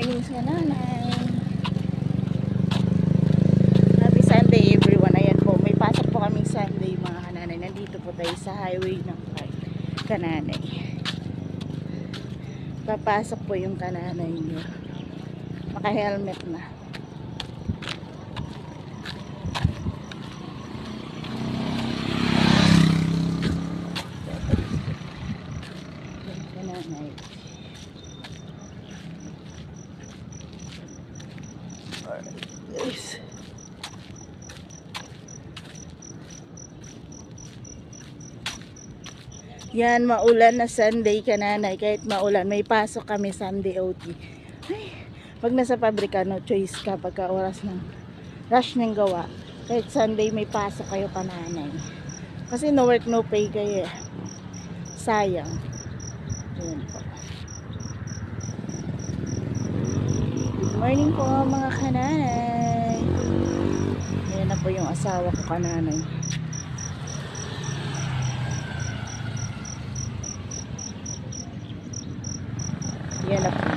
morning sa nanay. Happy Sunday everyone. Ayan po, may pasok po kaming Sunday mga kananay. Nandito po tayo sa highway ng kananay. Papasok po yung kananay niyo. Naka-helmet na. Kananay. Yes. Yan, maulan na Sunday kananay. Kahit maulan, may pasok kami Sunday OT. Ay, pag nasa pabrika, no choice ka pagka oras ng rush ng gawa. Kahit Sunday may pasok kayo kananay. Kasi no work, no pay kayo. Sayang. Ayan po. Good morning po mga kananay. Ayan na po yung asawa ko kananay. Yan na po.